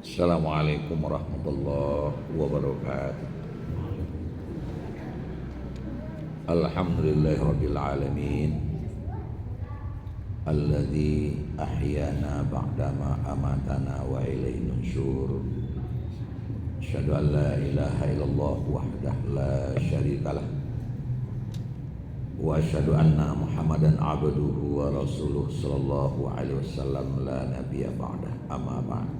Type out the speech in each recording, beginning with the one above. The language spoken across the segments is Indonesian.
Assalamualaikum warahmatullahi wabarakatuh. Alhamdulillahirabbil alamin. Alladzi ahyana ba'dama amatana wa ilaihi nusyur. Asyhadu an la ilaha illallah wahdahu la syarikalah. Wa asyhadu anna Muhammadan abduhu wa rasuluh sallallahu alaihi wasallam la nabiyya ba'dah. Amma ba'd.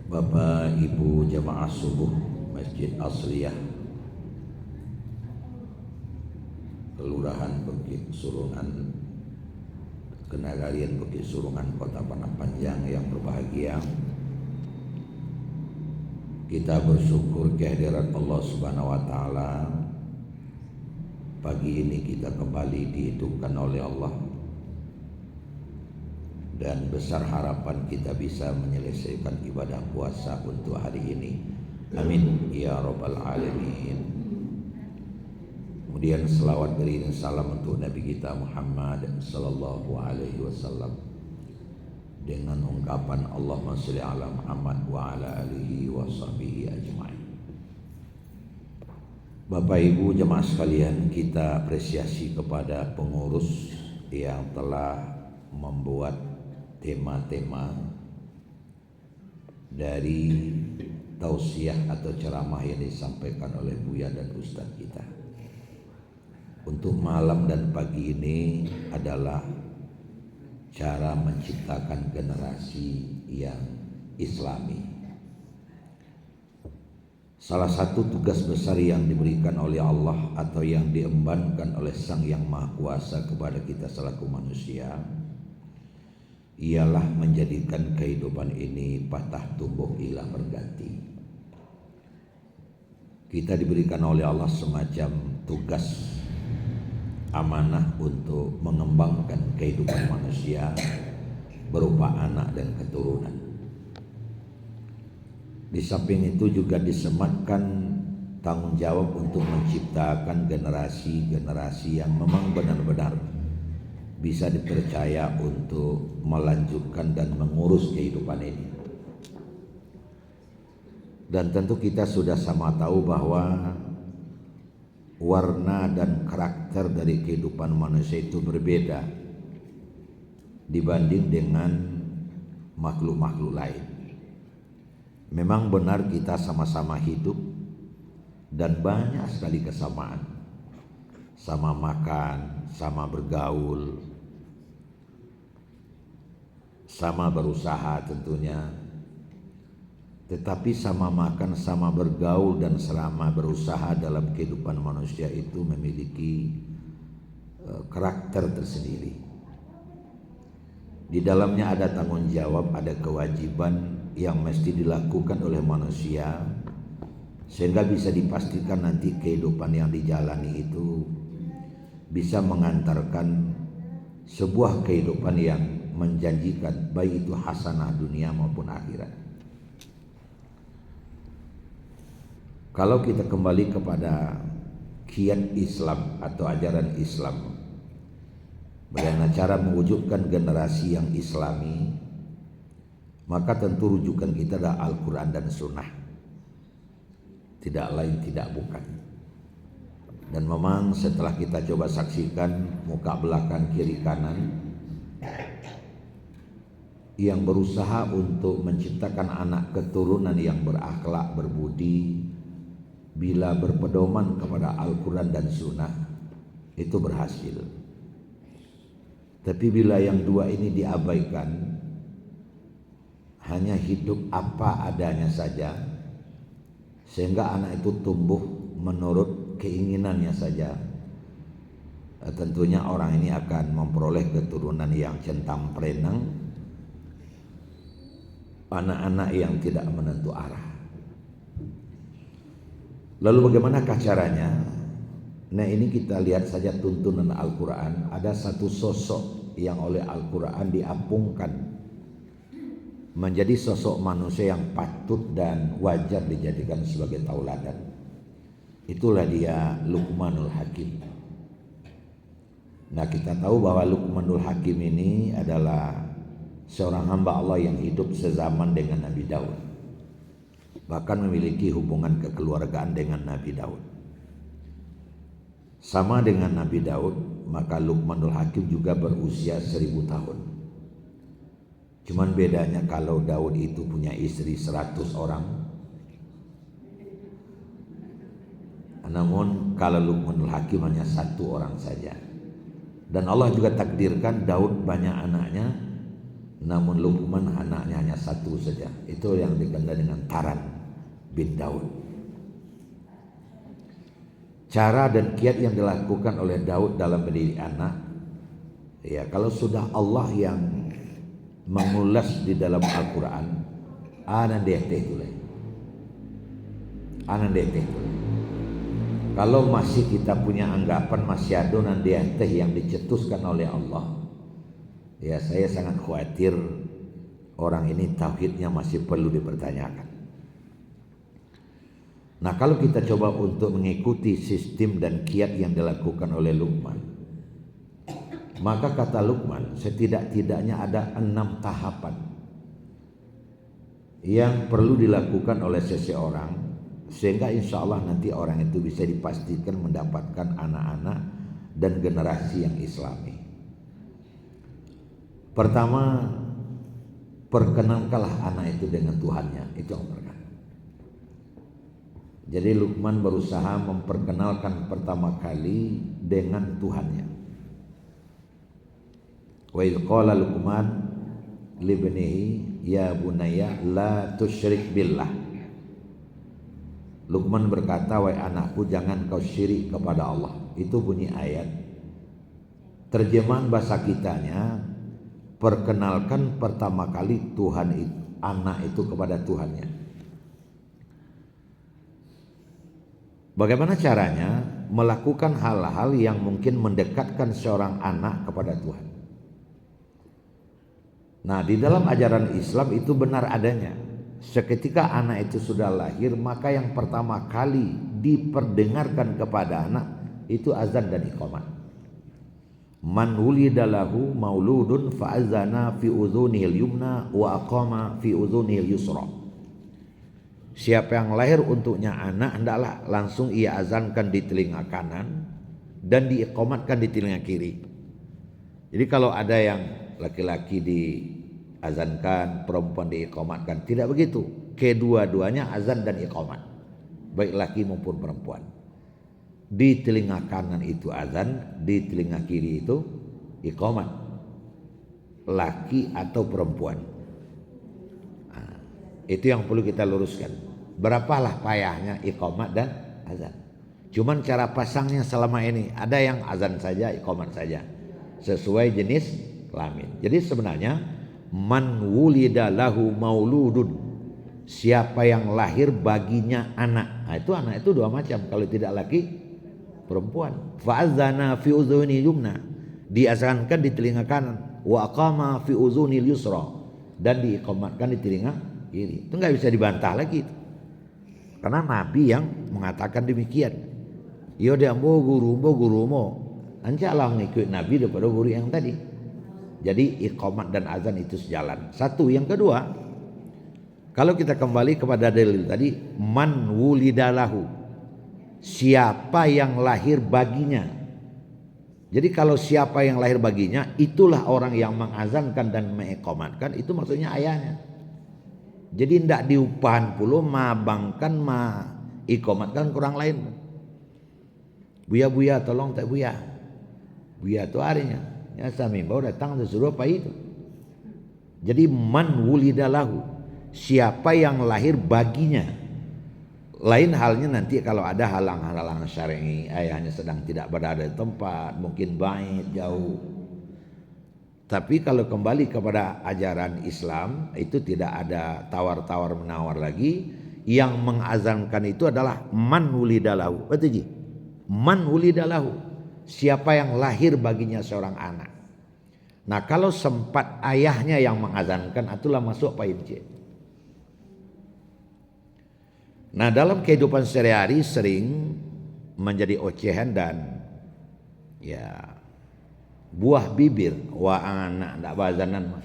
Bapak Ibu jamaah subuh Masjid Asliyah Kelurahan Bukit Surungan, Kenagarian Bukit Surungan, Kota Padang Panjang yang berbahagia. Kita bersyukur kehadiran Allah Subhanahu wa taala. Pagi ini kita kembali dihidupkan oleh Allah, dan besar harapan kita bisa menyelesaikan ibadah puasa untuk hari ini. Amin ya rabbal alamin. Kemudian selawat beriring salam untuk Nabi kita Muhammad sallallahu alaihi wasallam dengan ungkapan Allahumma shalli ala Muhammad wa ala alihi wa sahbihi ajma'in. Bapak Ibu jemaah sekalian, kita apresiasi kepada pengurus yang telah membuat tema-tema dari tausiah atau ceramah yang disampaikan oleh Buya dan Ustadz kita. Untuk malam dan pagi ini adalah cara menciptakan generasi yang islami. Salah satu tugas besar yang diberikan oleh Allah atau yang diembankan oleh Sang Yang Maha Kuasa kepada kita selaku manusia ialah menjadikan kehidupan ini patah tumbuh ilah berganti. Kita diberikan oleh Allah semacam tugas amanah untuk mengembangkan kehidupan manusia berupa anak dan keturunan. Di samping itu juga disematkan tanggung jawab untuk menciptakan generasi-generasi yang memang benar-benar bisa dipercaya untuk melanjutkan dan mengurus kehidupan ini. Dan tentu kita sudah sama tahu bahwa warna dan karakter dari kehidupan manusia itu berbeda dibanding dengan makhluk-makhluk lain. Memang benar kita sama-sama hidup dan banyak sekali kesamaan. Sama makan, sama bergaul, sama berusaha tentunya. Tetapi sama makan, sama bergaul, dan selama berusaha dalam kehidupan manusia itu memiliki karakter tersendiri. Di dalamnya ada tanggung jawab, ada kewajiban yang mesti dilakukan oleh manusia sehingga bisa dipastikan nanti kehidupan yang dijalani itu bisa mengantarkan sebuah kehidupan yang menjanjikan, baik itu hasanah dunia maupun akhirat. Kalau kita kembali kepada kiat Islam atau ajaran Islam, bagaimana cara mewujudkan generasi yang islami, maka tentu rujukan kita adalah Al-Quran dan Sunnah, tidak lain tidak bukan. Dan memang setelah kita coba saksikan muka belakang kiri kanan yang berusaha untuk menciptakan anak keturunan yang berakhlak, berbudi, bila berpedoman kepada Al-Quran dan Sunnah, itu berhasil. Tapi bila yang dua ini diabaikan, hanya hidup apa adanya saja, sehingga anak itu tumbuh menurut keinginannya saja, tentunya orang ini akan memperoleh keturunan yang centang perenang, anak-anak yang tidak menentu arah. Lalu bagaimanakah caranya? Nah, ini kita lihat saja tuntunan Al-Quran. Ada satu sosok yang oleh Al-Quran diapungkan menjadi sosok manusia yang patut dan wajar dijadikan sebagai tauladan. Itulah dia Luqmanul Hakim. Nah, kita tahu bahwa Luqmanul Hakim ini adalah seorang hamba Allah yang hidup sezaman dengan Nabi Daud, bahkan memiliki hubungan kekeluargaan dengan Nabi Daud. Sama dengan Nabi Daud, maka Luqmanul Hakim juga berusia 1000 tahun. Cuman bedanya kalau Daud itu punya istri 100 orang, namun kalau Luqmanul Hakim hanya 1 orang saja. Dan Allah juga takdirkan Daud banyak anaknya, namun Luqman anaknya hanya 1 saja. Itu yang dikenal dengan Taran bin Daud. Cara dan kiat yang dilakukan oleh Daud dalam mendidik anak, ya kalau sudah Allah yang mengulas di dalam Al-Quran, anan deteh tulai. Kalau masih kita punya anggapan masih ada nanti teh yang dicetuskan oleh Allah, ya saya sangat khawatir orang ini tauhidnya masih perlu dipertanyakan. Nah, kalau kita coba untuk mengikuti sistem dan kiat yang dilakukan oleh Luqman, maka kata Luqman setidak-tidaknya ada 6 tahapan yang perlu dilakukan oleh seseorang, sehingga insya Allah nanti orang itu bisa dipastikan mendapatkan anak-anak dan generasi yang islami. Pertama, perkenalkanlah anak itu dengan Tuhannya. Itu yang pertama. Jadi Luqman berusaha memperkenalkan pertama kali dengan Tuhannya. Wa idh qala Luqman libnihi ya bunayya la tusyrik billah. Luqman berkata, wahai anakku, jangan kau syirik kepada Allah. Itu bunyi ayat. Terjemahan bahasa kitanya, perkenalkan pertama kali Tuhan itu, anak itu kepada Tuhannya. Bagaimana caranya? Melakukan hal-hal yang mungkin mendekatkan seorang anak kepada Tuhan. Nah, di dalam ajaran Islam itu benar adanya. Seketika anak itu sudah lahir, maka yang pertama kali diperdengarkan kepada anak itu azan dan iqamat. Man wulida lahu mauludun fa azana fi udhunihil yumna wa aqama fi udhunihil yusra. Siapa yang lahir untuknya anak, hendaklah langsung ia azankan di telinga kanan dan diiqamatkan di telinga kiri. Jadi kalau ada yang laki-laki diazankan, perempuan diiqamatkan, tidak begitu. Kedua-duanya azan dan iqamat, baik laki maupun perempuan. Di telinga kanan itu azan, di telinga kiri itu iqamat, laki atau perempuan. Nah, itu yang perlu kita luruskan. Berapalah payahnya iqamat dan azan. Cuman cara pasangnya selama ini ada yang azan saja, iqamat saja, sesuai jenis kelamin. Jadi sebenarnya man wulida lahu mauludun, siapa yang lahir baginya anak. Nah, itu anak itu 2 macam, kalau tidak laki perempuan. Fa'adzana fi udhuni yumna, diazankan di telinga kanan, wa aqama fi udhuni yusra, dan diiqamatkan di telinga kiri. Itu enggak bisa dibantah lagi itu. Karena Nabi yang mengatakan demikian. Yo dia mau guru mo, anjalah mengikut Nabi daripada guru yang tadi. Jadi iqamat dan azan itu sejalan. Satu, yang kedua, kalau kita kembali kepada dalil tadi, man wulidalahu, siapa yang lahir baginya. Jadi kalau siapa yang lahir baginya, itulah orang yang mengazankan dan mengiqamatkan, itu maksudnya ayahnya. Jadi tidak diupahan pula mabangkan iqamatkan kurang lain. Buya tolong tak buya. Buya itu harinya. Ya sami baru datang disuruh apa itu. Jadi man wulidalahu, siapa yang lahir baginya. Lain halnya nanti kalau ada halang-halang syar'i, ayahnya sedang tidak berada di tempat, mungkin baik jauh. Tapi kalau kembali kepada ajaran Islam, itu tidak ada tawar-tawar menawar lagi. Yang mengazankan itu adalah man wulidalahu. Betul ji? Man wulidalahu, siapa yang lahir baginya seorang anak. Nah, kalau sempat ayahnya yang mengazankan, itulah masuk pain C. Nah, dalam kehidupan sehari-hari sering menjadi ocehan dan ya buah bibir, wah anak ndak bazanan mah.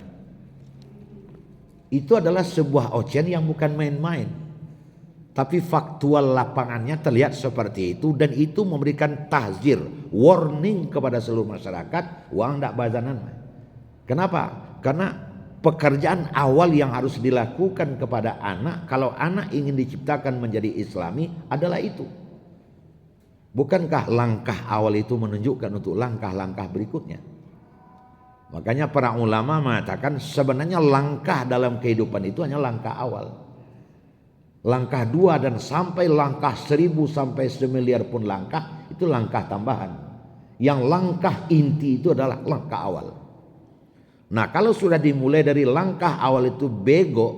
Itu adalah sebuah ocehan yang bukan main-main. Tapi faktual lapangannya terlihat seperti itu, dan itu memberikan tahzir, warning kepada seluruh masyarakat, uang ndak bazanan. Kenapa? Karena pekerjaan awal yang harus dilakukan kepada anak, kalau anak ingin diciptakan menjadi Islami, adalah itu. Bukankah langkah awal itu menunjukkan untuk langkah-langkah berikutnya? Makanya para ulama mengatakan sebenarnya langkah dalam kehidupan itu hanya langkah awal. Langkah 2 dan sampai langkah 1000 sampai 1.000.000 pun langkah, itu langkah tambahan. Yang langkah inti itu adalah langkah awal. Nah, kalau sudah dimulai dari langkah awal itu bego,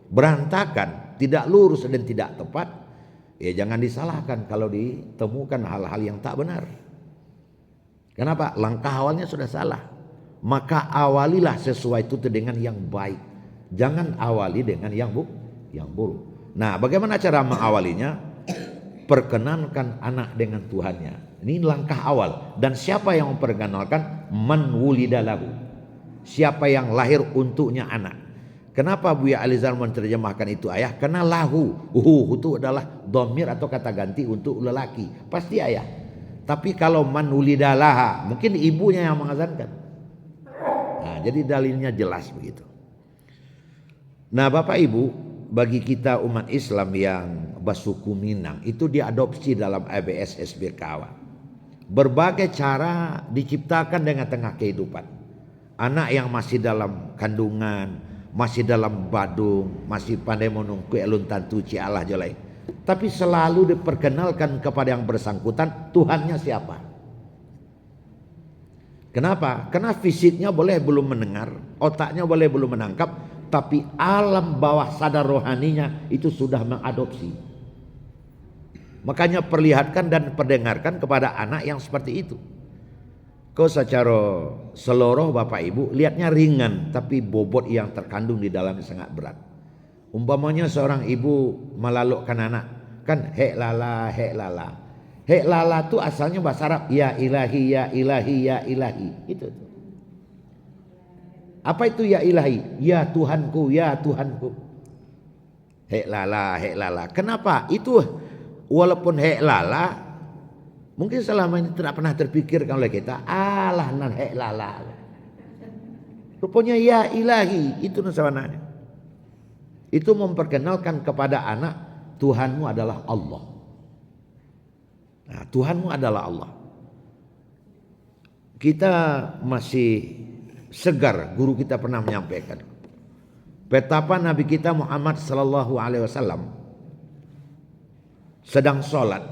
berantakan, tidak lurus dan tidak tepat, ya jangan disalahkan kalau ditemukan hal-hal yang tak benar. Kenapa? Langkah awalnya sudah salah. Maka awalilah sesuai itu dengan yang baik. Jangan awali dengan yang buruk. Nah, bagaimana cara mengawalinya? Perkenankan anak dengan Tuhannya. Ini langkah awal. Dan siapa yang memperkenalkan? Man wulida lahu. Siapa yang lahir untuknya anak. Kenapa Buya Alizar menerjemahkan itu ayah? Karena lahu. Itu adalah dhamir atau kata ganti untuk lelaki. Pasti ayah. Tapi kalau man wulida laha, mungkin ibunya yang mengazankan. Nah, jadi dalilnya jelas begitu. Nah, Bapak Ibu, bagi kita umat Islam yang bersuku Minang, itu diadopsi dalam ABS SBK. Berbagai cara diciptakan dengan tengah kehidupan. Anak yang masih dalam kandungan, masih dalam badung, masih pandai menungku elun tantu Allah jolai. Tapi selalu diperkenalkan kepada yang bersangkutan Tuhannya siapa. Kenapa? Karena fisiknya boleh belum mendengar, otaknya boleh belum menangkap, tapi alam bawah sadar rohaninya itu sudah mengadopsi. Makanya perlihatkan dan perdengarkan kepada anak yang seperti itu. Kau secara seluruh Bapak Ibu lihatnya ringan, tapi bobot yang terkandung di dalamnya sangat berat. Umpamanya seorang ibu melalukkan anak, kan hek lala, hek lala. Hek lala itu asalnya bahasa Arab, ya ilahi, ya ilahi, ya ilahi. Itu. Apa itu ya ilahi? Ya Tuhanku, ya Tuhanku. Hek lala, hek lala. Kenapa? Itu walaupun hek lala, mungkin selama ini tidak pernah terpikirkan oleh kita, alah nan hek lala. Rupanya ya ilahi, itu sebenarnya. Itu memperkenalkan kepada anak, Tuhanmu adalah Allah. Nah, Tuhanmu adalah Allah. Kita masih segar, guru kita pernah menyampaikan betapa Nabi kita Muhammad sallallahu alaihi wasallam sedang sholat.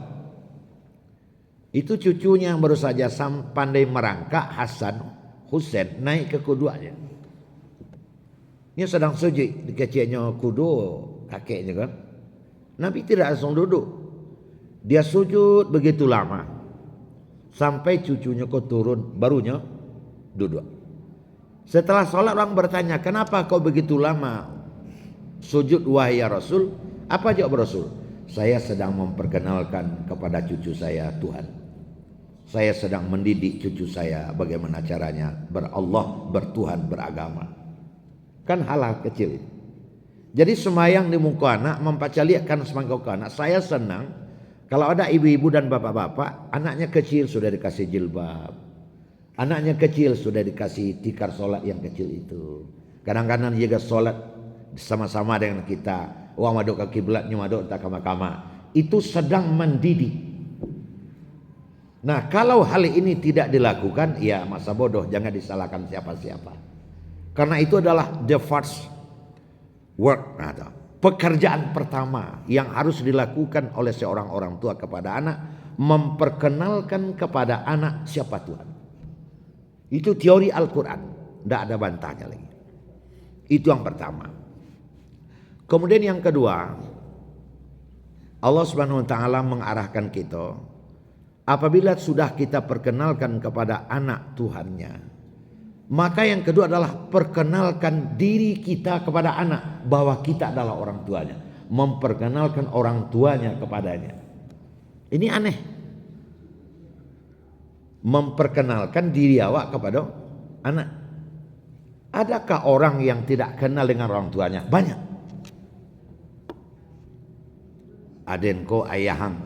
Itu cucunya yang baru saja pandai merangkak, Hasan Husain, naik ke kuduanya. Dia sedang sujud di kecilnya kudu kakeknya kan. Nabi tidak langsung duduk. Dia sujud begitu lama sampai cucunya kau turun, barunya duduk. Setelah sholat orang bertanya, kenapa kau begitu lama sujud wahai ya Rasul? Apa jawab Rasul? Saya sedang memperkenalkan kepada cucu saya Tuhan. Saya sedang mendidik cucu saya bagaimana caranya berallah, bertuhan, beragama. Kan hal-hal kecil itu. Jadi semayang di muka anak, mempacaliakan semayang ke anak. Saya senang kalau ada ibu-ibu dan bapak-bapak, anaknya kecil sudah dikasih jilbab. Anaknya kecil sudah dikasih tikar sholat yang kecil itu. Kadang-kadang juga sholat sama-sama dengan kita. Wah maduk ke kiblatnya, maduk tak kama-kama. Itu sedang mendidik. Nah, kalau hal ini tidak dilakukan, ya masa bodoh, jangan disalahkan siapa-siapa. Karena itu adalah the first work, pekerjaan pertama yang harus dilakukan oleh seorang orang tua kepada anak, memperkenalkan kepada anak siapa Tuhan. Itu teori Al-Quran, tidak ada bantahnya lagi. Itu yang pertama. Kemudian yang kedua, Allah Subhanahu wa taala mengarahkan kita, apabila sudah kita perkenalkan kepada anak Tuhannya, maka yang kedua adalah perkenalkan diri kita kepada anak bahwa kita adalah orang tuanya, memperkenalkan orang tuanya kepadanya. Ini aneh. memperkenalkan diri awak kepada anak. Adakah orang yang tidak kenal dengan orang tuanya? Banyak. Adenko ayahang,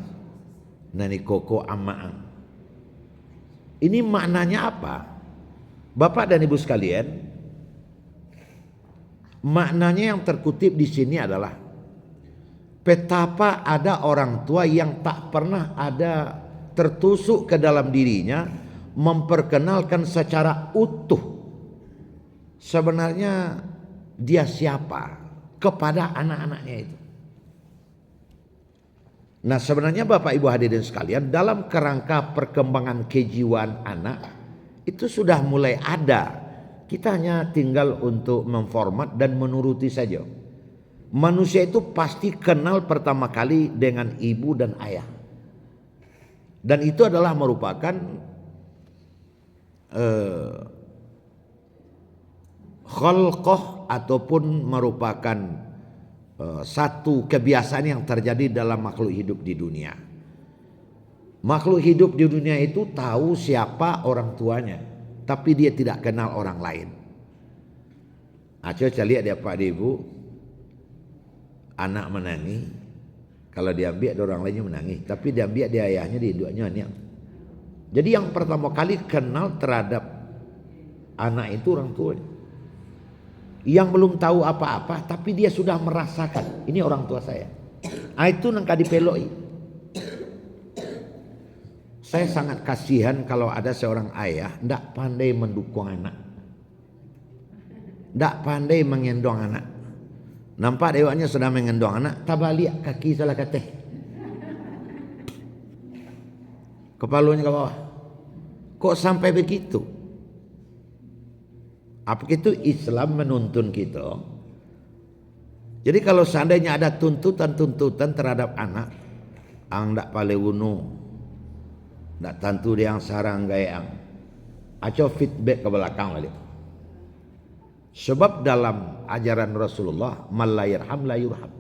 nani koko amaang. Ini maknanya apa? Bapak dan Ibu sekalian, maknanya yang terkutip di sini adalah betapa ada orang tua yang tak pernah ada tertusuk ke dalam dirinya memperkenalkan secara utuh sebenarnya dia siapa kepada anak-anaknya itu. Nah, sebenarnya Bapak Ibu hadirin sekalian, dalam kerangka perkembangan kejiwaan anak itu sudah mulai ada. Kita hanya tinggal untuk memformat dan menuruti saja. Manusia itu pasti kenal pertama kali dengan ibu dan ayah. Dan itu adalah merupakan khalqah ataupun merupakan satu kebiasaan yang terjadi dalam makhluk hidup di dunia. Makhluk hidup di dunia itu tahu siapa orang tuanya, tapi dia tidak kenal orang lain. Coba lihat dia Pak Ibu, anak menangis, kalau diambil ada orang lainnya menangis, tapi diambil dia ayahnya di duanya. Jadi yang pertama kali kenal terhadap anak itu orang tuanya. Yang belum tahu apa-apa tapi dia sudah merasakan ini orang tua saya. Itu nangka dipeloi. Saya sangat kasihan kalau ada seorang ayah ndak pandai mendukung anak, ndak pandai mengendong anak. Nampak dewanya sudah mengendong anak, tabalik kaki salah kata, kepalanya ke bawah. Kok sampai begitu? Apa itu Islam menuntun kita? Jadi kalau seandainya ada tuntutan-tuntutan terhadap anak, ang dak pale unu, dak tantu dia yang sarang gayang, aco feedback ke belakang balik. Sebab dalam ajaran Rasulullah, man la yarham la yurham.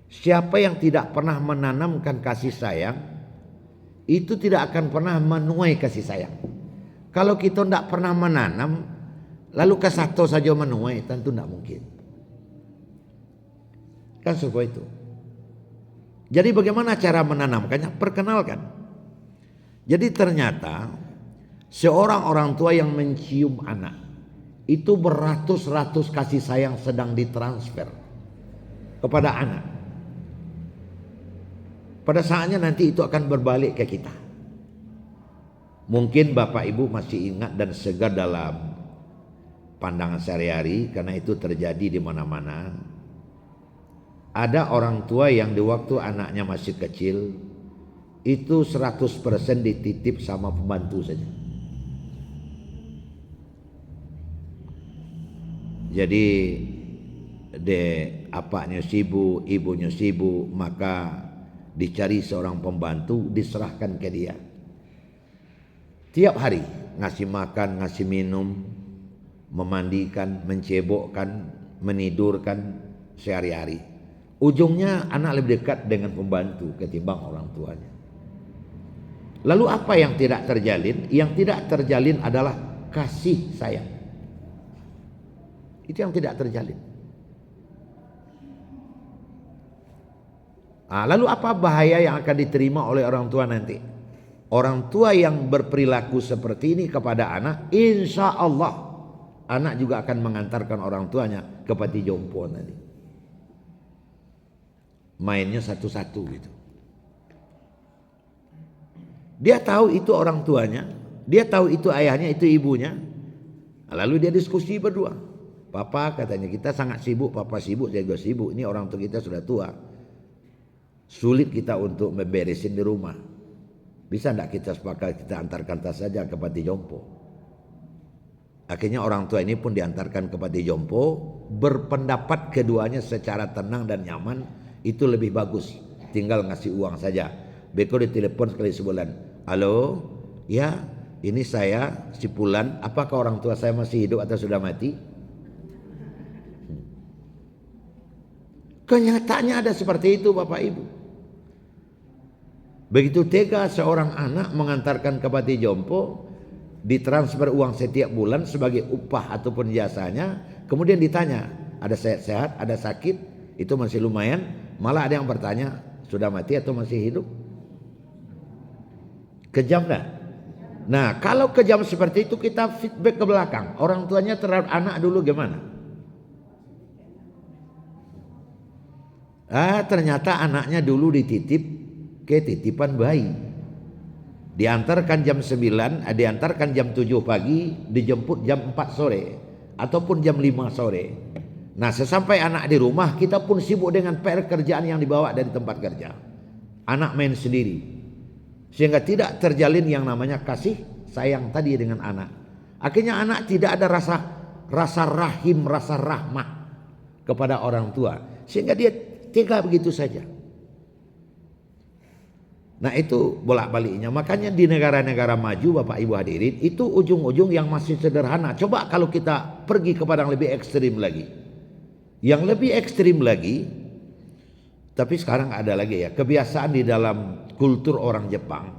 Siapa yang tidak pernah menanamkan kasih sayang, itu tidak akan pernah menuai kasih sayang. Kalau kita tidak pernah menanam, lalu ke satu saja menuai, tentu tidak mungkin. Kan seperti itu. Jadi bagaimana cara menanamkannya? Perkenalkan. Jadi ternyata seorang orang tua yang mencium anak itu beratus-ratus kasih sayang sedang ditransfer kepada anak. Pada saatnya nanti itu akan berbalik ke kita. Mungkin Bapak Ibu masih ingat dan segar dalam pandangan sehari-hari, karena itu terjadi di mana-mana. Ada orang tua yang di waktu anaknya masih kecil itu 100% dititip sama pembantu saja. Jadi apanya sibuk, ibunya sibuk, maka dicari seorang pembantu, diserahkan ke dia. Tiap hari ngasih makan, ngasih minum, memandikan, mencebokkan, menidurkan sehari-hari. Ujungnya anak lebih dekat dengan pembantu ketimbang orang tuanya. Lalu apa yang tidak terjalin? Yang tidak terjalin adalah kasih sayang. Itu yang tidak terjalin. Lalu apa bahaya yang akan diterima oleh orang tua nanti? Orang tua yang berperilaku seperti ini kepada anak, insya Allah anak juga akan mengantarkan orang tuanya ke panti jompo nanti. Mainnya satu-satu gitu. Dia tahu itu orang tuanya, dia tahu itu ayahnya, itu ibunya. Lalu dia diskusi berdua. Papa katanya kita sangat sibuk, papa sibuk, saya juga sibuk. Ini orang tua kita sudah tua. Sulit kita untuk memberesin di rumah. Bisa enggak kita sepakat kita antarkan tas saja ke panti jompo? Akhirnya orang tua ini pun diantarkan ke panti jompo. Berpendapat keduanya secara tenang dan nyaman, itu lebih bagus. Tinggal ngasih uang saja. Beko ditelepon sekali sebulan. Halo, ya ini saya si Pulan. Apakah orang tua saya masih hidup atau sudah mati? Kenyataannya ada seperti itu Bapak Ibu. Begitu tega seorang anak mengantarkan ke panti jompo, ditransfer uang setiap bulan sebagai upah ataupun jasanya, kemudian ditanya, ada sehat-sehat, ada sakit, itu masih lumayan, malah ada yang bertanya, sudah mati atau masih hidup? Kejam dah. Nah, kalau kejam seperti itu kita feedback ke belakang. Orang tuanya terhadap anak dulu gimana? Ternyata anaknya dulu dititip ke titipan bayi. Diantarkan jam 9, diantarkan jam 7 pagi, dijemput jam 4 sore ataupun jam 5 sore. Nah, sesampai anak di rumah, kita pun sibuk dengan PR kerjaan yang dibawa dari tempat kerja. Anak main sendiri. Sehingga tidak terjalin yang namanya kasih sayang tadi dengan anak. Akhirnya anak tidak ada rasa rahim, rasa rahmah kepada orang tua. Sehingga dia tega begitu saja. Nah, itu bolak-baliknya. Makanya di negara-negara maju, Bapak Ibu hadirin, itu ujung-ujung yang masih sederhana. Coba kalau kita pergi kepada yang lebih ekstrim lagi. Yang lebih ekstrim lagi, tapi sekarang ada lagi ya, kebiasaan di dalam kultur orang Jepang.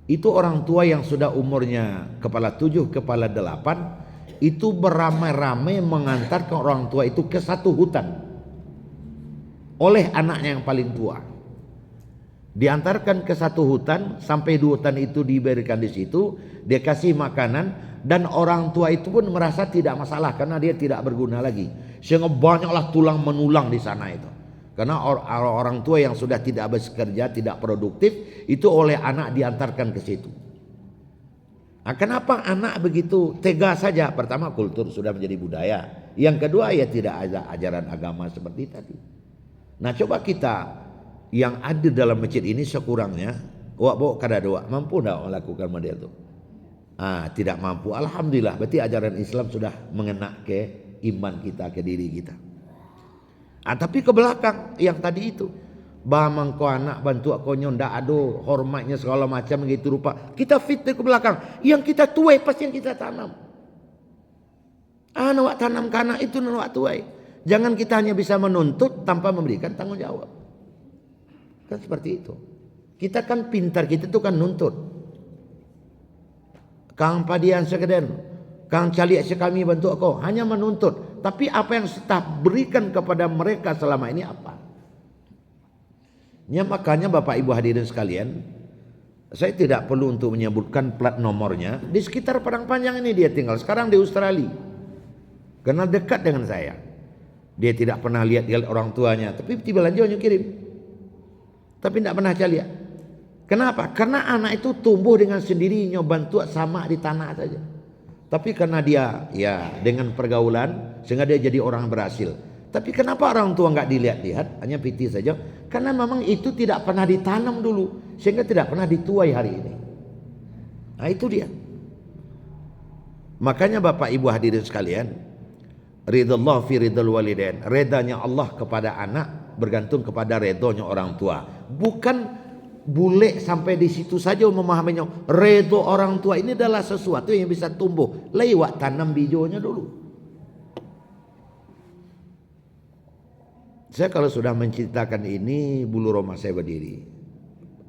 Itu orang tua yang sudah umurnya kepala 7, kepala 8, itu beramai-ramai mengantarkan orang tua itu ke satu hutan oleh anaknya yang paling tua. Diantarkan ke satu hutan, sampai di hutan itu diberikan di situ, dia kasih makanan, dan orang tua itu pun merasa tidak masalah karena dia tidak berguna lagi. Sehingga banyaklah tulang menulang di sana itu. Karena orang tua yang sudah tidak bekerja, tidak produktif, itu oleh anak diantarkan ke situ. Nah, kenapa anak begitu tega saja? Pertama, kultur sudah menjadi budaya. Yang kedua, ya tidak ada ajaran agama seperti tadi. Nah, coba kita yang ada dalam masjid ini sekurangnya, bawa kada doa, mampu tidak melakukan model itu? Tidak mampu. Alhamdulillah, berarti ajaran Islam sudah mengena ke iman kita, ke diri kita. Tapi ke belakang yang tadi itu, bamang ko anak bantu ko ndak ado hormatnya segala macam gitu rupa. Kita fit ke belakang. Yang kita tuai pasti yang kita tanam. Nawak tanam kana itu nawak tuai. Jangan kita hanya bisa menuntut tanpa memberikan tanggung jawab. Kan seperti itu. Kita kan pintar, kita itu kan nuntut. Kang padian sekeden, Kang caliak sekami bantu aku, hanya menuntut. Tapi apa yang kita berikan kepada mereka selama ini apa? Ya, makanya Bapak Ibu hadirin sekalian, saya tidak perlu untuk menyebutkan plat nomornya. Di sekitar Padang Panjang ini dia tinggal. Sekarang di Australia. Karena dekat dengan saya. Dia tidak pernah lihat orang tuanya. Tapi tiba lanjutnya kirim. Tapi tidak pernah saya lihat. Kenapa? Karena anak itu tumbuh dengan sendirinya, bantu sama di tanah saja. Tapi karena dia ya dengan pergaulan sehingga dia jadi orang berhasil. Tapi kenapa orang tua nggak dilihat-lihat, hanya piti saja? Karena memang itu tidak pernah ditanam dulu, sehingga tidak pernah dituai hari ini. Nah, itu dia. Makanya Bapak Ibu hadirin sekalian, ridallah fi ridal walidain, redanya Allah kepada anak bergantung kepada redonya orang tua. Bukan bule sampai di situ saja memahaminya. Redo orang tua ini adalah sesuatu yang bisa tumbuh lewat tanam bijonya dulu. Saya kalau sudah menceritakan ini, bulu roma saya berdiri.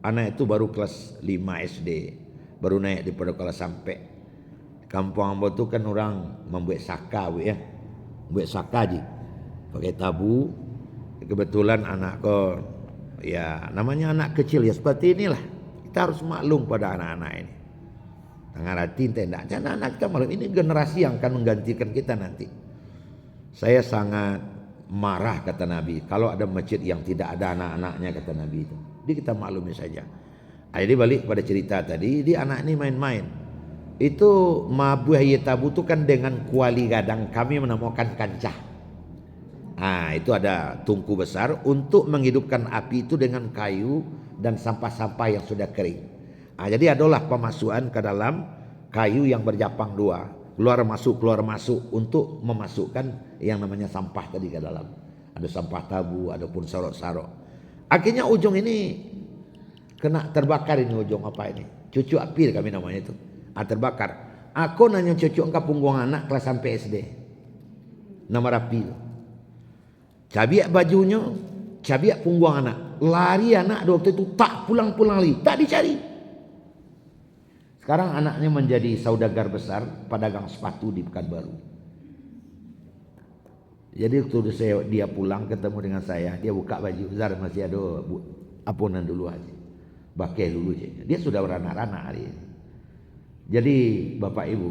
Anak itu baru kelas 5 SD, baru naik daripada kelas sampai. Kampung Ambo itu kan orang membuat saka, ya, membuat saka aja, pakai tabu. Kebetulan anakku, ya namanya anak kecil ya seperti inilah. Kita harus maklum pada anak-anak ini. Ngaratin tidak, anak-anak kita maklum, ini generasi yang akan menggantikan kita nanti. Saya sangat marah kata Nabi kalau ada masjid yang tidak ada anak-anaknya, kata Nabi itu. Jadi kita maklumi saja. Jadi balik pada cerita tadi, di anak ini main-main. Itu mabuh tabu itu kan dengan kuali gadang kami menemukan kancah. Itu ada tungku besar untuk menghidupkan api itu dengan kayu dan sampah-sampah yang sudah kering. Jadi adalah pemasukan ke dalam kayu yang berjapang dua, keluar masuk untuk memasukkan yang namanya sampah tadi ke dalam. Ada sampah tabu, ada pun sarok-sarok. Akhirnya ujung ini kena terbakar, ini ujung apa ini? Cucu api kami namanya itu. Terbakar. Aku nanya cucu engkau punggung anak kelas sampai SD. Nama rapi. Cabiak bajunya, cabiak punggung anak. lari anak waktu itu, tak pulang-pulang lagi, tak dicari. Sekarang anaknya menjadi saudagar besar, pedagang sepatu di Pekanbaru. Jadi waktu dia pulang ketemu dengan saya, dia buka baju, Zar masih ada apunan dulu aja, pakai dulu aja. Dia sudah beranak-anak hari ini. Jadi Bapak Ibu,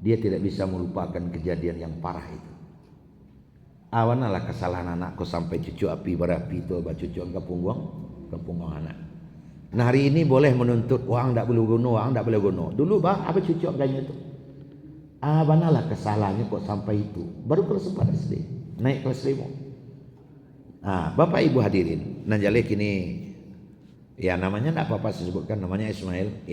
dia tidak bisa melupakan kejadian yang parah itu. Awanalah kesalahan anakku sampai cucu api berapi itu, cucu kepunggung anak. Nah hari ini boleh menuntut uang tak boleh guna, uang tak boleh guna. Dulu apa cucu agaknya itu? Awanalah kesalahannya kok sampai itu. Baru kelas 4 SD, naik kelas 5. Bapak Ibu hadirin, Najalik ini ya namanya tidak apa-apa saya sebutkan, namanya Ismail.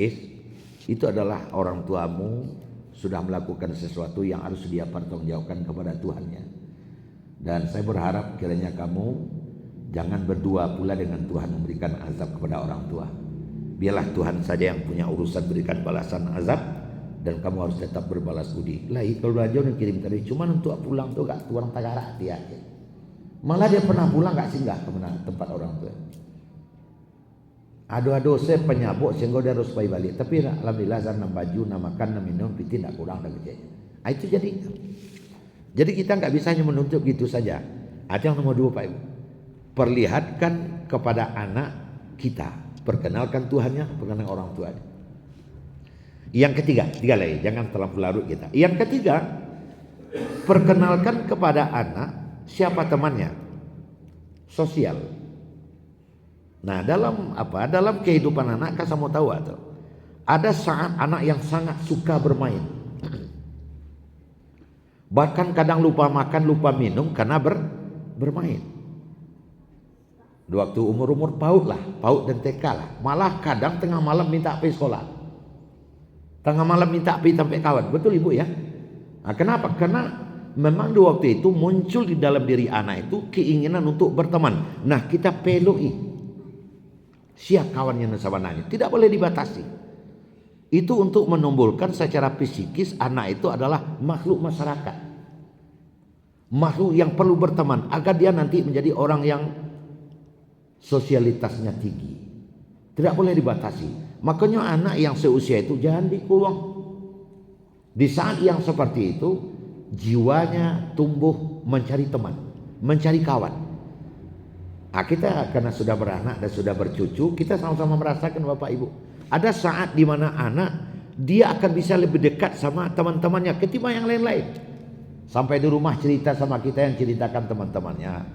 Itu adalah orang tuamu sudah melakukan sesuatu yang harus dia pertanggungjawabkan kepada Tuhannya. Dan saya berharap kiranya kamu jangan berdua pula dengan Tuhan memberikan azab kepada orang tua. Biarlah Tuhan saja yang punya urusan berikan balasan azab, dan kamu harus tetap berbalas budi. Lah kalau belajar yang kirim tadi cuma untuk pulang tuh gak orang tagara dia. Malah dia pernah pulang gak singgah ke tempat orang tua. Ado-ado saya penyabuk sehingga dia harus balik. Tapi alhamdulillah saya nam baju, nam makan, nam minum, piti tidak kurang dan kecil. Itu jadi kita nggak bisa hanya menuntut gitu saja. Ada yang nomor 2 Pak Ibu, perlihatkan kepada anak kita, perkenalkan Tuhannya, perkenalkan orang tuanya. Yang ketiga, tiga lagi, jangan terlalu larut kita. Yang ketiga, perkenalkan kepada anak siapa temannya, sosial. Nah dalam kehidupan anak, kan mau tahu atau ada saat anak yang sangat suka bermain. Bahkan kadang lupa makan, lupa minum karena bermain. Waktu umur PAUD dan TK lah. Malah kadang tengah malam minta pergi sekolah. Tengah malam minta pergi sampai kawan. Betul Ibu ya? Nah, kenapa? Karena memang di waktu itu muncul di dalam diri anak itu keinginan untuk berteman. Nah kita peloi siap kawannya sabananya. Tidak boleh dibatasi. Itu untuk menumbuhkan secara psikis anak itu adalah makhluk masyarakat, makhluk yang perlu berteman agar dia nanti menjadi orang yang sosialitasnya tinggi. Tidak boleh dibatasi. Makanya anak yang seusia itu jangan dikurung. Di saat yang seperti itu jiwanya tumbuh mencari teman, mencari kawan. Kita karena sudah beranak dan sudah bercucu, kita sama-sama merasakan Bapak Ibu. Ada saat di mana anak dia akan bisa lebih dekat sama teman-temannya ketimbang yang lain-lain. Sampai di rumah cerita sama kita yang ceritakan teman-temannya.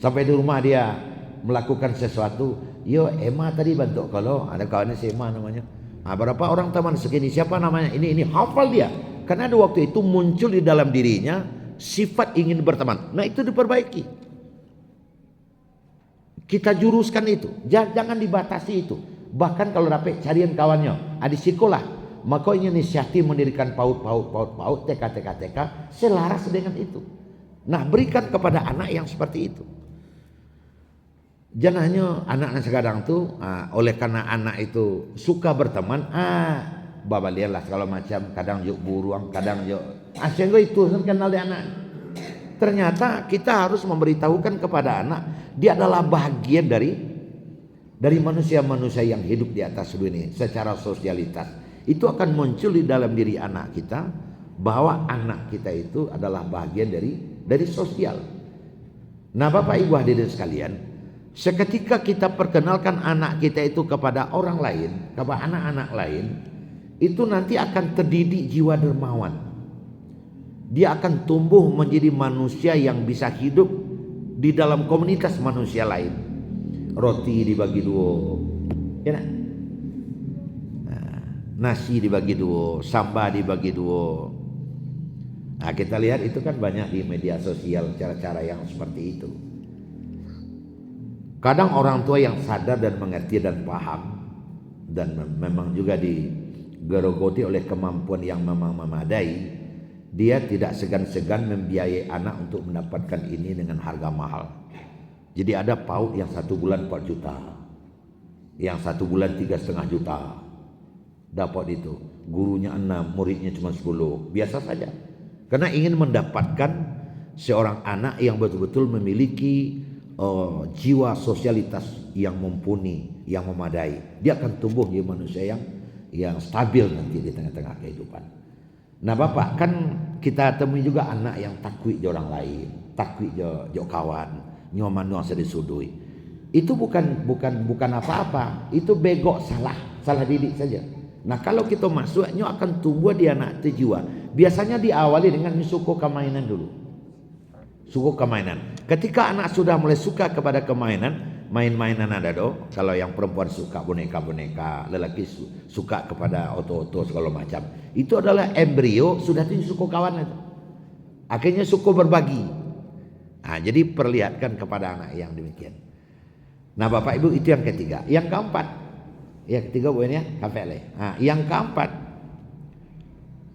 Sampai di rumah dia melakukan sesuatu. Yo Emma tadi bantu kalau ada kawannya si Emma namanya. Berapa orang teman segini siapa namanya? Ini hafal dia. Karena ada waktu itu muncul di dalam dirinya sifat ingin berteman. Nah itu diperbaiki. Kita juruskan itu. Jangan dibatasi itu. Bahkan kalau dapat carian kawannya, di sekolah, maka inisiatif mendirikan PAUD, TK, selaras dengan itu. Nah, berikan kepada anak yang seperti itu. Jangan hanya anak sekarang tuh, oleh karena anak itu suka berteman, bapak lihatlah segala macam, kadang yuk buruang, kadang yuk, sehingga itu kenal dia anak. Ternyata kita harus memberitahukan kepada anak, dia adalah bagian dari manusia-manusia yang hidup di atas dunia ini secara sosialitas. Itu akan muncul di dalam diri anak kita bahwa anak kita itu adalah bagian dari sosial. Nah Bapak Ibu hadirin sekalian, seketika kita perkenalkan anak kita itu kepada orang lain, kepada anak-anak lain, itu nanti akan terdidik jiwa dermawan. Dia akan tumbuh menjadi manusia yang bisa hidup di dalam komunitas manusia lain. Roti dibagi 2, ya nak? Nasi dibagi 2, sambal dibagi 2. Nah kita lihat itu kan banyak di media sosial cara-cara yang seperti itu. Kadang orang tua yang sadar dan mengerti dan paham dan memang juga digerogoti oleh kemampuan yang memang memadai, dia tidak segan-segan membiayai anak untuk mendapatkan ini dengan harga mahal. Jadi ada PAUD yang 1 bulan 4 juta, yang 1 bulan 3,5 juta, dapat itu. Gurunya 6, muridnya cuma 10, biasa saja. Karena ingin mendapatkan seorang anak yang betul-betul memiliki jiwa sosialitas yang mumpuni, yang memadai. Dia akan tumbuh jadi manusia yang stabil nanti di tengah-tengah kehidupan. Nah Bapak, kan kita temui juga anak yang takwi di orang lain, takwi di kawan, nyoman nuang sedisudui. Itu bukan apa-apa, itu begok salah didik saja. Nah kalau kita masuk, nyo akan tumbuh di anak itu jiwa. Biasanya diawali dengan suku kemainan dulu. Suku kemainan. Ketika anak sudah mulai suka kepada kemainan, main-mainan ada do. Kalau yang perempuan suka boneka-boneka, lelaki suka kepada oto-oto segala macam. Itu adalah embrio sudah di suku kawan itu. Akhirnya suku berbagi. Nah, jadi perlihatkan kepada anak yang demikian. Nah Bapak Ibu, itu yang ketiga. Yang keempat, ya ketiga buahnya kafele. Nah, yang keempat,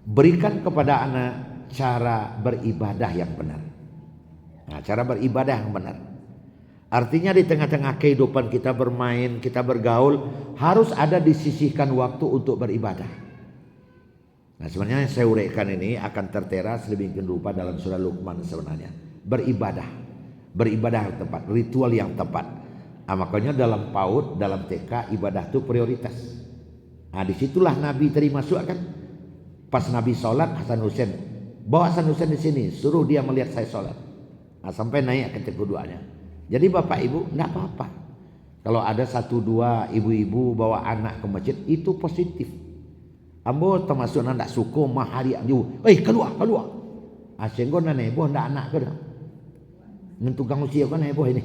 berikan kepada anak cara beribadah yang benar. Nah, cara beribadah yang benar. Artinya di tengah-tengah kehidupan kita bermain, kita bergaul, harus ada disisihkan waktu untuk beribadah. Nah sebenarnya yang saya uraikan ini akan tertera sedemikian rupa dalam surah Luqman sebenarnya. Beribadah yang tepat, ritual yang tepat. Nah, makanya dalam PAUD, dalam TK, ibadah itu prioritas. Nah disitulah Nabi terima masuk kan. Pas Nabi sholat, Hasan Husain, bawa Hasan Husain di sini, suruh dia melihat saya sholat. Nah, sampai naik ke keduanya. Jadi Bapak Ibu, enggak apa-apa. Kalau ada 1-2 ibu-ibu bawa anak ke masjid, itu positif. Ambo termasuk ndak suku mahari anju. Keluar. Asenggo na nebo ndak anak ke dah. Mentukang usia kan nebo ini.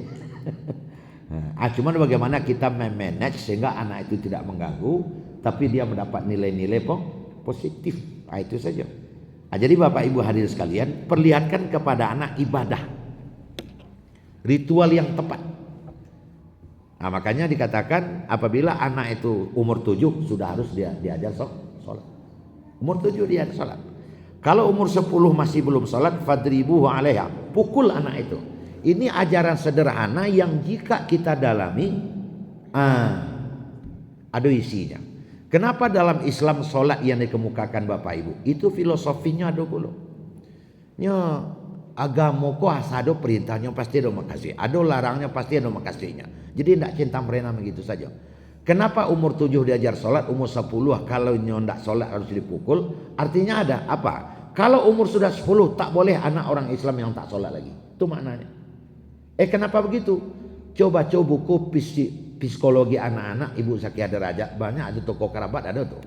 Cuman bagaimana kita memanage sehingga anak itu tidak mengganggu, tapi dia mendapat nilai-nilai positif. Itu saja. Jadi Bapak Ibu hadirin sekalian, perlihatkan kepada anak ibadah, ritual yang tepat. Nah, makanya dikatakan apabila anak itu umur 7 sudah harus dia diajar sholat. Umur 7 dia sholat. Kalau umur 10 masih belum sholat, fadribuhu 'alaiha, pukul anak itu. Ini ajaran sederhana yang jika kita dalami, ada isinya. Kenapa dalam Islam sholat yang dikemukakan Bapak Ibu? Itu filosofinya ada dulu. Agama ko asado perintahnya pasti ada makasih. Ada larangnya pasti ada makasihnya. Jadi tidak cinta merena begitu saja. Kenapa umur 7 diajar sholat, umur 10 kalau tidak sholat harus dipukul? Artinya ada apa? Kalau umur sudah 10 tak boleh anak orang Islam yang tak sholat lagi. Itu maknanya. Kenapa begitu? Coba buku psikologi anak-anak Ibu Zakia Derajat, banyak ada toko kerabat ada tuh.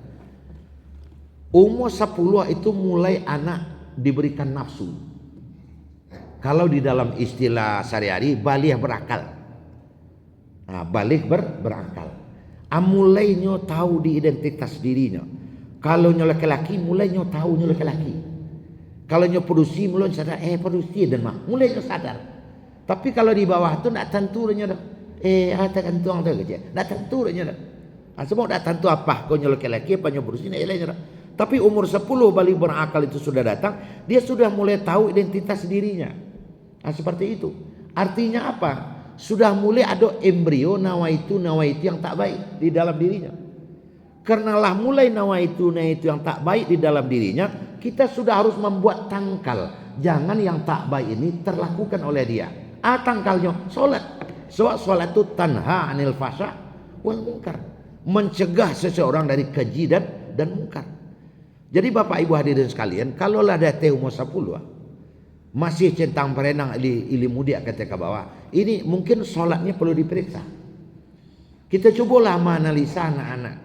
Umur 10 itu mulai anak diberikan nafsu. Kalau di dalam istilah sehari-hari balik berakal. Nah, balik berakal. Mulainya tahu di identitas dirinya. Kalau nyo laki-laki mulainya tahu nyo laki-laki. Kalau nyo produksi mulai sadar produksi dan mulainya sadar. Tapi kalau di bawah tu nak tentu nya dah. Ada kantuang tu kerja. Nak tentu nya dah. Semua nak tentu apa kau nyo laki-laki apa nyo produksi nak elahnya dah. Tapi umur 10 balik berakal itu sudah datang, dia sudah mulai tahu identitas dirinya. Seperti itu. Artinya apa? Sudah mulai ada embrio nawaitu yang tak baik di dalam dirinya. Karenalah mulai nawaitu yang tak baik di dalam dirinya, kita sudah harus membuat tangkal. Jangan yang tak baik ini terlakukan oleh dia. Tangkalnya solat. Sebab solat itu tanha anil fasha wal munkar. Mencegah seseorang dari keji dan munkar. Jadi Bapak Ibu hadirin sekalian, kalau ada teh umur 10 masih centang perenang ili mudia ketika bawah, ini mungkin solatnya perlu diperiksa. Kita cobalah menganalisa anak-anak.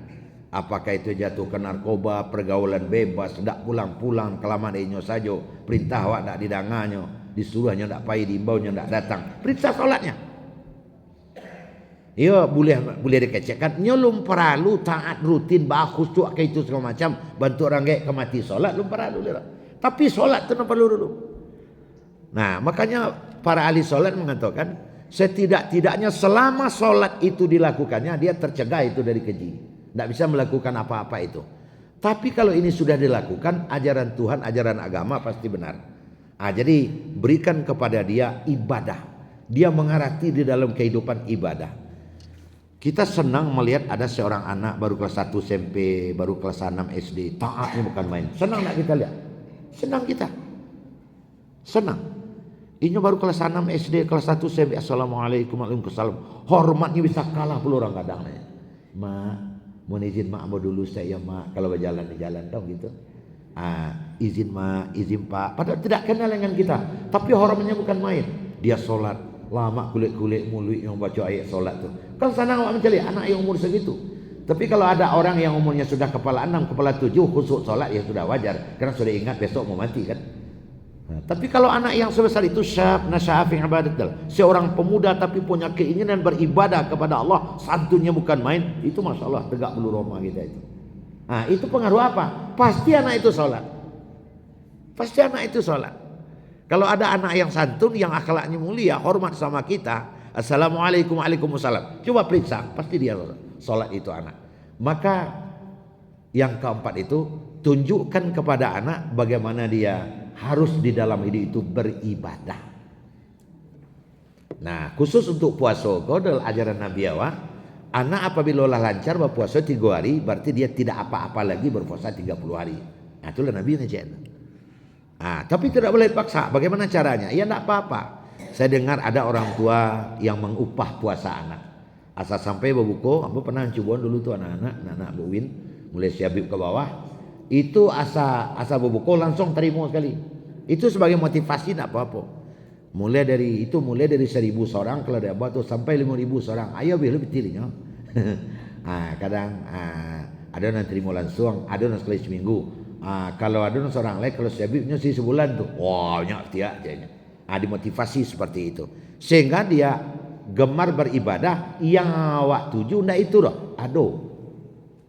Apakah itu jatuh ke narkoba, pergaulan bebas, tidak pulang-pulang, kelamaan inyo saja, perintah awak tidak didangannya, disuruhnya tidak pai, diimbaunya tidak datang. Periksa solatnya. Ya boleh dikecekkan. Nyolum perlu taat rutin, khusyuk ke itu segala macam, bantu orang kayak kemati solat, belum perlu. Tapi solat itu perlu dulu. Nah makanya para ahli solat mengatakan setidak-tidaknya selama solat itu dilakukannya dia tercegah itu dari keji. Tidak bisa melakukan apa-apa itu. Tapi kalau ini sudah dilakukan, ajaran Tuhan, ajaran agama pasti benar. Jadi berikan kepada dia ibadah. Dia mengarati di dalam kehidupan ibadah. Kita senang melihat ada seorang anak baru kelas 1 SMP, baru kelas 6 SD. Taatnya bukan main. Senang tak kita lihat? Senang kita. Senang. Ini baru kelas 6 SD, kelas 1 SMP. Assalamualaikum warahmatullahi wabarakatuh. Hormatnya bisa kalah puluh orang kadang. Mak, mohon izin mak mau dulu saya mak. Kalau berjalan di jalan dong gitu. Izin mak, izin pak. Padahal tidak kenal dengan kita. Tapi hormatnya bukan main. Dia sholat lama kulit-kulit mulut yang baca ayat sholat tuh. Kan senang awak mencari anak yang umur segitu. Tapi kalau ada orang yang umurnya sudah kepala 6, kepala 7 khusuk sholat ya sudah wajar. Karena sudah ingat besok mau mati kan. Tapi kalau anak yang sebesar itu syab nasya'a fi ibadatillah, seorang pemuda tapi punya keinginan beribadah kepada Allah, santunnya bukan main, itu masya Allah tegak bulu roma kita itu. Itu pengaruh apa? Pasti anak itu sholat. Pasti anak itu sholat. Kalau ada anak yang santun, yang akhlaknya mulia, hormat sama kita, assalamualaikum waalaikumsalam, coba periksa, pasti dia sholat itu anak. Maka yang keempat itu, tunjukkan kepada anak bagaimana dia harus di dalam hidup itu beribadah. Nah, khusus untuk puasa, kau adalah ajaran Nabi awak. Anak apabila lancar berpuasa 3 hari, berarti dia tidak apa-apa lagi berpuasa 30 hari. Nah, itulah Nabi ngecek. Tapi tidak boleh paksa. Bagaimana caranya? Ya tidak apa-apa. Saya dengar ada orang tua yang mengupah puasa anak. Asal sampai berbuka, aku pernah coba dulu tuh anak-anak Buwin, mulai siabib ke bawah. Itu asa berbuka langsung terima sekali. Itu sebagai motivasi tidak apa-apa. Mulai dari 1.000 seorang kalau dia buat tuh sampai 5.000 seorang. Ayo lebih tingginya. Kadang ada yang terima langsung, ada yang sekali seminggu. Kalau ada yang seorang lain kalau siabibnya sih sebulan tuh. Wah, nyak tiap jadinya. Dimotivasi seperti itu. Sehingga dia gemar beribadah yang awak tuju ndak itu loh. Aduh.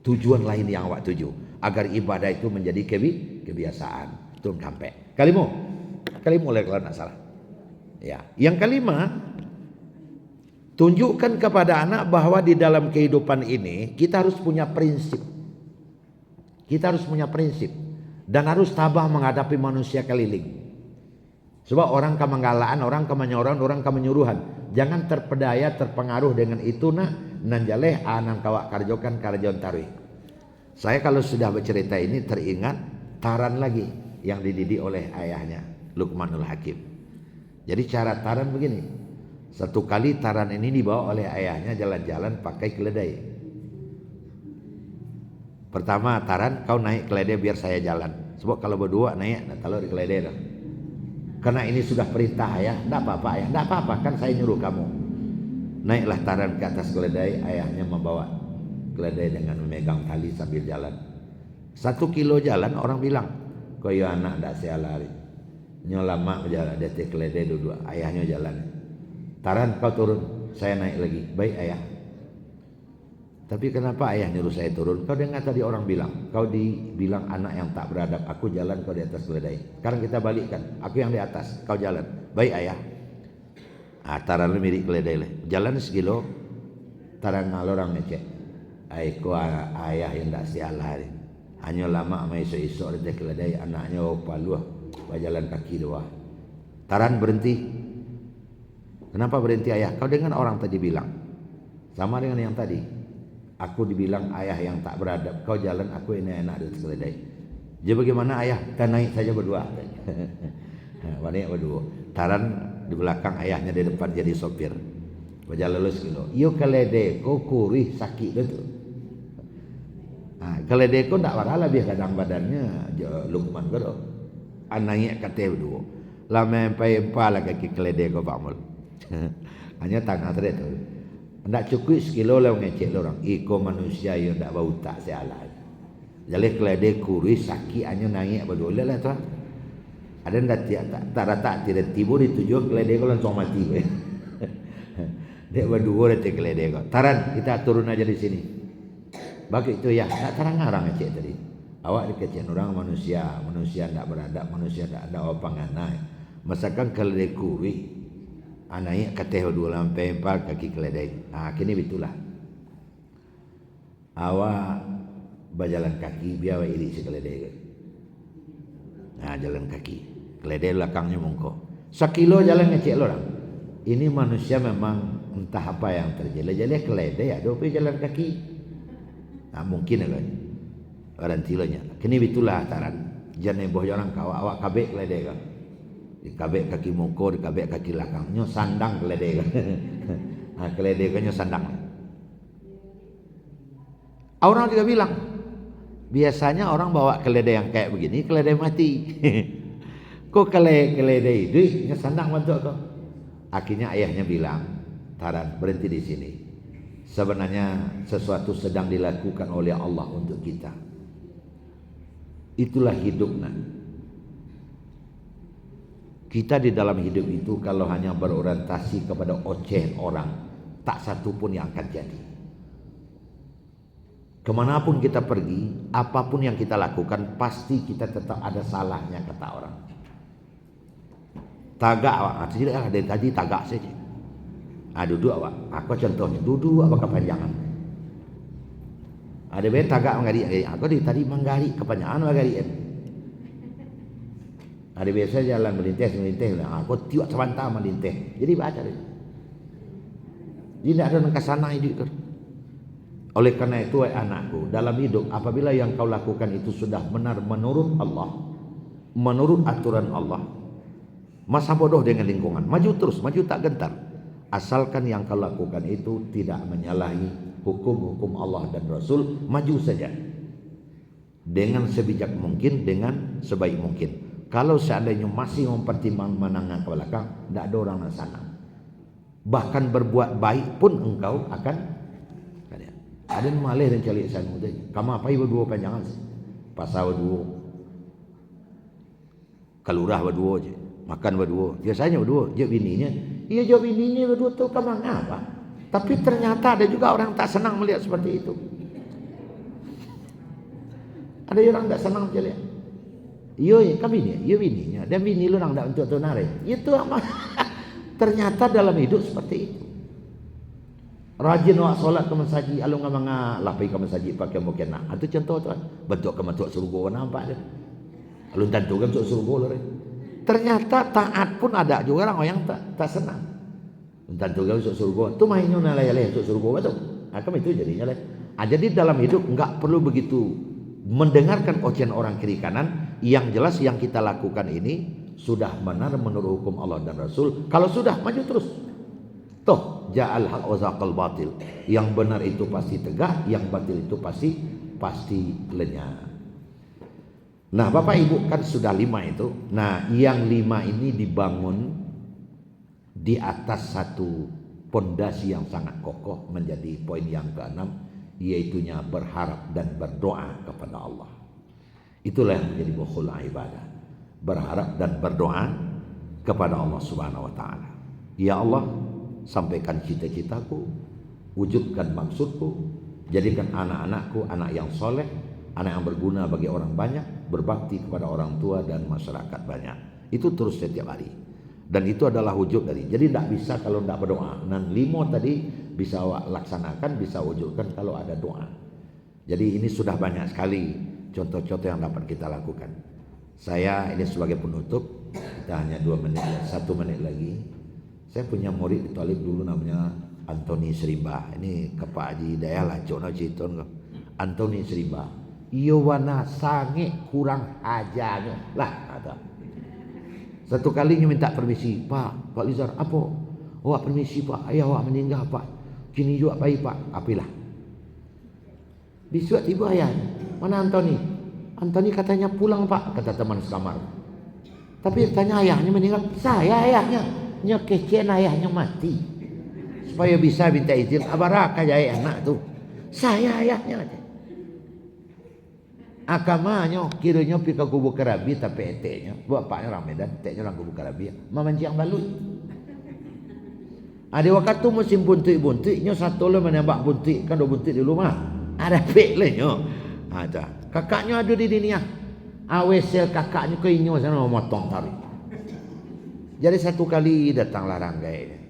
Tujuan lain yang awak tuju. Agar ibadah itu menjadi kebiasaan. Itu sampai. Kalimu oleh kalau tidak salah. Ya. Yang kelima, tunjukkan kepada anak bahwa di dalam kehidupan ini kita harus punya prinsip. Kita harus punya prinsip dan harus tabah menghadapi manusia keliling. Sebab orang kemanggalaan, orang kemenyoran, orang kemenyuruhan. Jangan terpengaruh dengan itu nanjaleh anang kawak karjokan karjon tarwi. Saya kalau sudah bercerita ini teringat Taran lagi yang dididik oleh ayahnya Luqmanul Hakim. Jadi cara Taran begini. Satu kali Taran ini dibawa oleh ayahnya jalan-jalan pakai keledai. Pertama Taran, kau naik keledai biar saya jalan. Sebab kalau berdua naik kalau di keledai dah. Karena ini sudah perintah ayah, tidak apa-apa ayah, tidak apa-apa kan saya nyuruh kamu. Naiklah Taran ke atas keledai, ayahnya membawa keledai dengan memegang tali sambil jalan. 1 kilo jalan orang bilang, kau ya anak tak saya lari. Nyolama berjalan detik keledai duduk, ayahnya jalan. Taran kau turun, saya naik lagi. Baik ayah. Tapi kenapa ayah nyuruh saya turun? Kau dengar tadi orang bilang, kau dibilang anak yang tak beradab, aku jalan kau di atas keledai. Sekarang kita balikkan, aku yang di atas, kau jalan. Baik ayah. Taran mirip keledai lah. Jalan sekilo, Taran ngalor orang ngecek. Aku ayah yang tak sialah ni. Hanya lama sama esok-esok dia keledai anaknya paluh berjalan kaki doa. Taran berhenti. Kenapa berhenti ayah? Kau dengan orang tadi bilang. Sama dengan yang tadi. Aku dibilang ayah yang tak beradab. Kau jalan aku ini enak di atas keledai. Jadi bagaimana ayah? Kita naik saja berdua. Naik berdua. Taran di belakang ayahnya di depan jadi sopir. Berjalan lulus kilo. Yo keledai kau kurih sakit betul. Keledai kau tak bakal lebih kadang badannya Luqman kau. Anaknya kata berdua. Lama empai lah kaki keledai kau bangun. Hanya tangan tadi tu. Ndak cukup sekilo lah ngecek orang. Iko manusia yang tak bau tak sialan. Jadi keledai kurih sakit hanya naik berdua lah tu. Ada ndak tak rata tidak tiba dituju keledai kau langsung mati. Dia berdua detik keledai kau. Taran kita turun aja di sini. Bagi itu ya, tak terang-arang cek tadi. Awak dikecek orang manusia tidak beradab, manusia tidak ada opangana. Masakan keledai kuri, anaknya kateh dua lampai empat kaki keledai. Kini bitulah. Awak berjalan kaki biar iri si keledai. Jalan kaki, keledai belakangnya mongko. 1 kilo jalan ngecek orang. Ini manusia memang entah apa yang terjadi. Jadi keledai ada jalan kaki. Mungkin kan orang tilanya. Kini bitulah Taran. Jangan boh orang kau awak kabek keledai kan. Dikabek kaki muka, dikabek kaki belakang. Nyo sandang keledai. Nah, keledai kan nyo sandang. Orang juga bilang, biasanya orang bawa keledai yang kayak begini, keledai mati. Kok keledai itu nyo sandang bentuk kok. Akhirnya ayahnya bilang, Taran, berhenti di sini. Sebenarnya sesuatu sedang dilakukan oleh Allah untuk kita. Itulah hidup nak. Kita di dalam hidup itu kalau hanya berorientasi kepada ocehan orang, tak satu pun yang akan jadi. Kemanapun kita pergi, apapun yang kita lakukan, pasti kita tetap ada salahnya, kata orang. Tagak awak, tidak ada tadi tagak saja. Duduk awak, aku contohnya, duduk awak kepanjangan. Ada baik tagak mengari, aku tadi menggari kepanjangan mengari. Ada biasa jalan melintas, aku tiap sebentar melintas. Jadi baca dia. Jadi tidak ada nang kesana itu. Oleh karena itu, anakku, dalam hidup apabila yang kau lakukan itu sudah benar menurut Allah, menurut aturan Allah, masa bodoh dengan lingkungan, maju terus, maju tak gentar. Asalkan yang kau lakukan itu tidak menyalahi hukum-hukum Allah dan Rasul, maju saja. Dengan sebijak mungkin, dengan sebaik mungkin. Kalau seandainya masih mempertimbang menengah ke belakang, tidak ada orang yang sana. Bahkan berbuat baik pun engkau akan ada malih dan calik sana tu. Kamu apa berdua panjangan sih? Pasal berdua, kalurah berdua je, makan berdua. Biasanya berdua. Jawab bininya, iya jawab bininya berdua tu kamu apa? Tapi ternyata ada juga orang tak senang melihat seperti itu. Ada orang tak senang melihat. Yo, kami ni, yo bininya, dan bini lu nang tak untuk tu nare. Itu apa? Ternyata dalam hidup seperti itu. Rajin awak solat ke masjid, alung ngamanga lapai ke masjid pakai mukena. Itu contoh tu. Bentuk ke bentuk surga nampak dia. Alun tentu kan bentuk surga lho. Ternyata taat pun ada juga orang yang tak senang. Tentu kan bentuk surga. Tu mainnya nalai-nalai bentuk surga betul. Kami itu jadinya lah. Jadi dalam hidup enggak perlu begitu mendengarkan ocehan orang kiri kanan. Yang jelas yang kita lakukan ini sudah benar menurut hukum Allah dan Rasul. Kalau sudah, maju terus. Toh ja'al haq wa zaqal batil. Yang benar itu pasti tegak, yang batil itu pasti lenyap. Nah, Bapak Ibu kan sudah 5 itu. Nah, yang 5 ini dibangun di atas satu pondasi yang sangat kokoh menjadi poin yang ke-6, yaitunya berharap dan berdoa kepada Allah. Itulah yang menjadi bukhul ibadah. Berharap dan berdoa kepada Allah Subhanahu wa taala. Ya Allah, sampaikan cita-citaku, wujudkan maksudku, jadikan anak-anakku anak yang soleh, anak yang berguna bagi orang banyak, berbakti kepada orang tua dan masyarakat banyak. Itu terus setiap hari. Dan itu adalah wujud dari. Jadi tidak bisa kalau tidak berdoa. Dan 5 tadi bisa laksanakan, bisa wujudkan kalau ada doa. Jadi ini sudah banyak sekali contoh-contoh yang dapat kita lakukan. Saya ini sebagai penutup, kita hanya 2 menit, 1 menit lagi. Saya punya murid di Talib dulu namanya Antoni Seriba. Ini ke Pak Haji Daya lah, cokno citon. Antoni Seriba. Iyo wana sange kurang ajarnya. Lah, ada. Satu kalinya minta permisi, Pak Lizar, apa? Awak permisi Pak, ayah awak meninggal Pak. Kini juga baik Pak, apilah. Besok tiba ayahnya. Mana Antoni? Antoni katanya pulang Pak, kata teman sekamar. Tapi tanya ayahnya meninggal. Saya ayahnya. Nya kecen ayahnya mati. Supaya bisa minta izin. Abarak aja anak tu. Saya ayahnya. Akamanya kiranya pi ke kubu kerabi tapi eteknya. Bapaknya orang Medan, eteknya orang kubu kerabi. Mamancing balut. Ada waktu musim buntik-buntiknya satu le menembak buntik kan 2 buntik di rumah. Ada pek le nyo. Ada. Kakaknya ada di dunia. Awesel kakaknya ke inyo sana mau motong tali. Jadi satu kali datanglah Ranggai.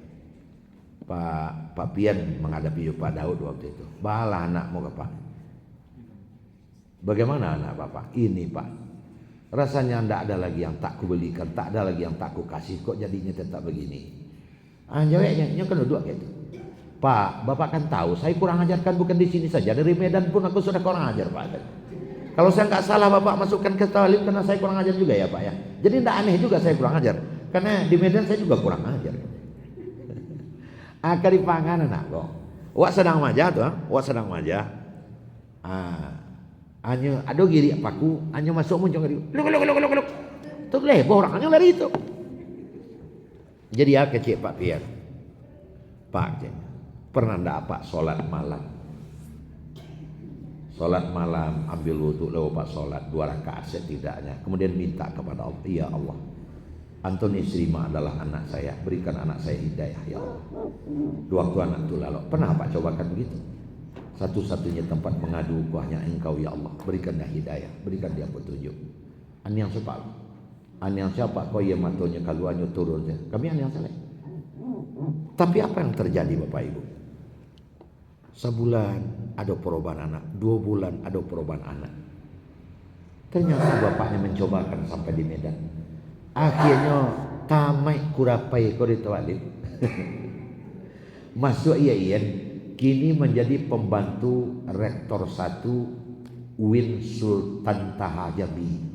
Pak Pian menghadapi Pak Daud waktu itu. Balah anakmu Pak. Bagaimana anak Bapak? Ini Pak. Rasanya tidak ada lagi yang tak kubelikan, tak ada lagi yang tak kukasih. Kok jadinya tetap begini? Jawabnya kan duduk gitu. Pak, Bapak kan tahu saya kurang ajarkan bukan di sini saja. Dari Medan pun aku sudah kurang ajar Pak. Kalau saya nggak salah Bapak masukkan ke Talib karena saya kurang ajar juga ya Pak ya. Jadi tidak aneh juga saya kurang ajar. Karena di Medan saya juga kurang ajar. Akar di panganan kok. Wak sedang majah tuh, wak sedang majah. Anyo aduh giri paku, anyo masuk muncul giri. Luk. Tuh lebo orang anyo lari itu. Jadi kecil Pak Pian. Pak pernah ndak apa sholat malam? Sholat malam ambil wudhu lalu Pak sholat 2 rakaat setidaknya. Kemudian minta kepada Allah, ya Allah, Antoni Srima adalah anak saya, berikan anak saya hidayah ya Allah. Waktu anak itu lalu, pernah Pak cobakan begitu? Satu-satunya tempat mengadu hanya Engkau ya Allah, berikanlah hidayah, berikan dia petunjuk. An yang sepal. An yang siapa kau ya matonya kalau anyo turun kami an yang saleh. Tapi apa yang terjadi Bapak Ibu? Sebulan ada perubahan anak, 2 bulan ada perubahan anak. Ternyata bapaknya mencobakan sampai di Medan. Akhirnya tamai kurapai kau ditawalib. Masuk iyan kini menjadi pembantu rektor 1 UIN Sultan Taha Jambi.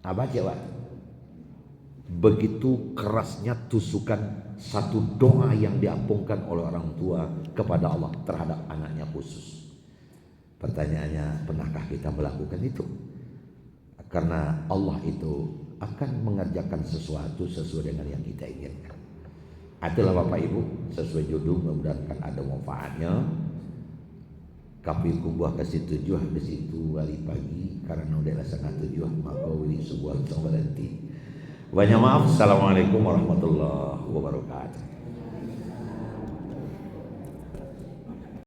Apa Pak? Begitu kerasnya tusukan satu doa yang diampungkan oleh orang tua kepada Allah terhadap anaknya khusus. Pertanyaannya, pernahkah kita melakukan itu? Karena Allah itu akan mengerjakan sesuatu sesuai dengan yang kita inginkan. Itulah Bapak Ibu, sesuai judul, mudah-mudahan ada manfaatnya. Kapi kubuah kasih 7 ke situ hari pagi karena udah 6:30 maka wili sebuah berhenti. Banyak maaf. Assalamualaikum warahmatullahi wabarakatuh.